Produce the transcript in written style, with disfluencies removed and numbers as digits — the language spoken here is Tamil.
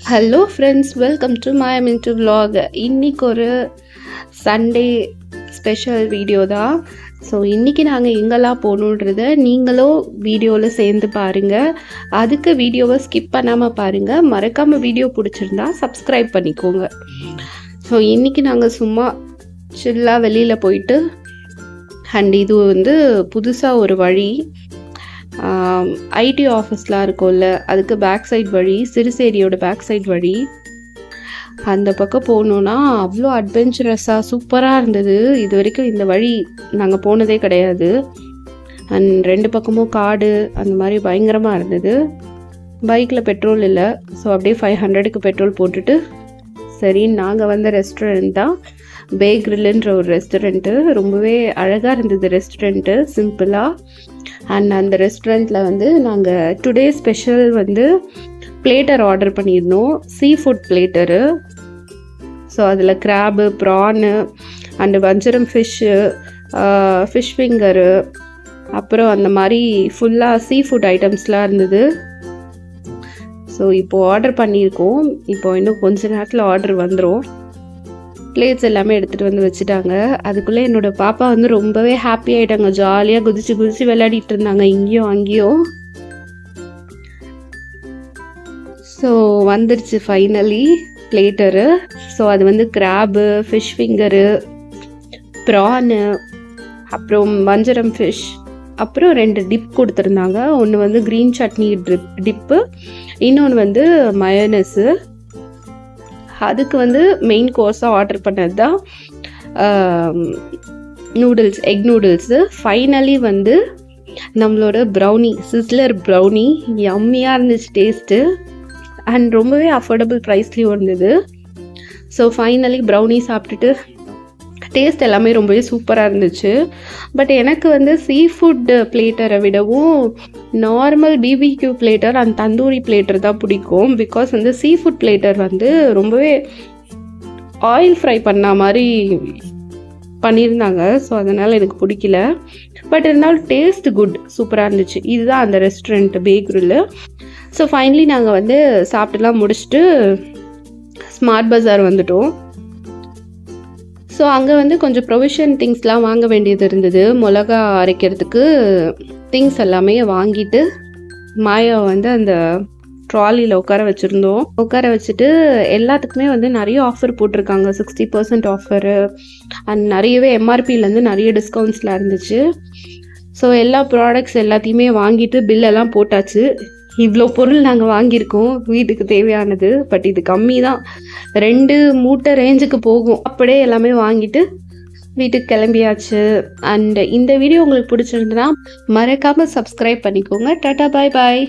Hello friends, welcome to my mint vlog. இன்றைக்கி ஒரு சண்டே ஸ்பெஷல் வீடியோ தான். ஸோ இன்றைக்கி நாங்கள் எங்கெல்லாம் போகணுன்றத நீங்களும் வீடியோவில் சேர்ந்து பாருங்கள். அதுக்கு வீடியோவை ஸ்கிப் பண்ணாமல் பாருங்கள். மறக்காமல் வீடியோ பிடிச்சிருந்தா சப்ஸ்கிரைப் பண்ணிக்கோங்க. ஸோ இன்றைக்கி நாங்கள் சும்மா சில்லாக வெளியில் போயிட்டு அண்ட் இது வந்து புதுசாக ஒரு வழி ஐடி ஆஃபீஸ்லாம் இருக்கும்ல, அதுக்கு பேக் சைட் வழி, சிறுசேரியோட பேக் சைட் வழி, அந்த பக்கம் போகணுன்னா அவ்வளோ அட்வென்ச்சரஸாக சூப்பராக இருந்தது. இது வரைக்கும் இந்த வழி நாங்கள் போனதே கிடையாது. அண்ட் ரெண்டு பக்கமும் காடு அந்த மாதிரி பயங்கரமாக இருந்தது. பைக்கில் பெட்ரோல் இல்லை, ஸோ அப்படியே 500க்கு பெட்ரோல் போட்டுட்டு சரி நாங்கள் வந்த ரெஸ்டாரண்ட் தான் பே கிரில்லுன்ற ஒரு ரெஸ்டாரண்ட்டு. ரொம்பவே அழகாக இருந்தது ரெஸ்டாரண்ட்டு, சிம்பிளாக. அண்ட் அந்த ரெஸ்டாரண்ட்டில் வந்து நாங்கள் டுடே ஸ்பெஷல் வந்து பிளேட்டர் ஆர்டர் பண்ணியிருந்தோம், சீ ஃபுட் பிளேட்டரு. ஸோ அதில் கிராபு, ப்ரானு அண்டு வஞ்சரம் ஃபிஷ்ஷு, ஃபிஷ் ஃபிங்கரு, அப்புறம் அந்த மாதிரி ஃபுல்லாக சீ ஃபுட் ஐட்டம்ஸ்லாம் இருந்தது. ஸோ இப்போது ஆர்டர் பண்ணியிருக்கோம். இப்போது இன்னும் கொஞ்ச நேரத்தில் ஆர்டர் வந்துடும். பிளேட்ஸ் எல்லாமே எடுத்துகிட்டு வந்து வச்சுட்டாங்க. அதுக்குள்ளே என்னோடய பாப்பா வந்து ரொம்பவே ஹாப்பி ஆகிட்டாங்க. ஜாலியாக குதிச்சு குதிச்சு விளையாடிட்டு இருந்தாங்க இங்கேயும் அங்கேயும். ஸோ வந்துருச்சு ஃபைனலி பிளேட்டரு. ஸோ அது வந்து கிராபு, ஃபிஷ் ஃபிங்கரு, ப்ரானு, அப்புறம் வஞ்சரம் ஃபிஷ், அப்புறம் 2 டிப் கொடுத்துருந்தாங்க. ஒன்று வந்து க்ரீன் சட்னி டிப்பு, இன்னொன்று வந்து மயோனஸு. அதுக்கு வந்து மெயின் கோர்ஸாக ஆர்டர் பண்ணது தான் நூடுல்ஸ், எக் நூடுல்ஸு. ஃபைனலி வந்து நம்மளோட ப்ரௌனி, சிஸ்லர் ப்ரௌனி, யம்மியாக இருந்துச்சு டேஸ்ட்டு. அண்ட் ரொம்பவே அஃபோர்டபுள் ப்ரைஸ்லேயும் இருந்தது. ஸோ ஃபைனலி ப்ரௌனி சாப்பிட்டுட்டு டேஸ்ட் எல்லாமே ரொம்பவே சூப்பராக இருந்துச்சு. பட் எனக்கு வந்து சீ ஃபுட் பிளேட்டரை விடவும் நார்மல் பிபிக்யூ பிளேட்டர் அண்ட் தந்தூரி பிளேட்டர் தான் பிடிக்கும். பிகாஸ் வந்து சீ ஃபுட் பிளேட்டர் வந்து ரொம்பவே ஆயில் ஃப்ரை பண்ண மாதிரி பண்ணியிருந்தாங்க. ஸோ அதனால் எனக்கு பிடிக்கல. பட் இருந்தாலும் டேஸ்ட் குட், சூப்பராக இருந்துச்சு. இதுதான் அந்த ரெஸ்டாரண்ட் பே கிரில். ஸோ ஃபைனலி நாங்கள் வந்து சாப்பிட்டுலாம் முடிச்சுட்டு ஸ்மார்ட் பஜார் வந்துட்டோம். ஸோ அங்கே வந்து கொஞ்சம் ப்ரொவிஷன் திங்ஸ்லாம் வாங்க வேண்டியது இருந்தது. மிளகா அரைக்கிறதுக்கு திங்ஸ் எல்லாமே வாங்கிட்டு மாயா வந்து அந்த ட்ராலியில் உட்கார வச்சுருந்தோம். உட்கார வச்சுட்டு எல்லாத்துக்குமே வந்து நிறைய ஆஃபர் போட்டிருக்காங்க, 60% ஆஃபரு அண்ட் நிறையவே எம்ஆர்பியிலேருந்து நிறைய டிஸ்கவுண்ட்ஸ்லாம் இருந்துச்சு. ஸோ எல்லா ப்ராடக்ட்ஸ் எல்லாத்தையுமே வாங்கிட்டு பில்லெல்லாம் போட்டாச்சு. இவ்வளோ பொருள் நாங்கள் வாங்கியிருக்கோம் வீட்டுக்கு தேவையானது. பட் இது கம்மி தான், 2 மூட்டை ரேஞ்சுக்கு போகும். அப்படியே எல்லாமே வாங்கிட்டு வீட்டுக்கு கிளம்பியாச்சு. அண்ட் இந்த வீடியோ உங்களுக்கு பிடிச்சிருந்துன்னா மறக்காமல் சப்ஸ்கிரைப் பண்ணிக்கோங்க. டாடா, பாய் பாய்.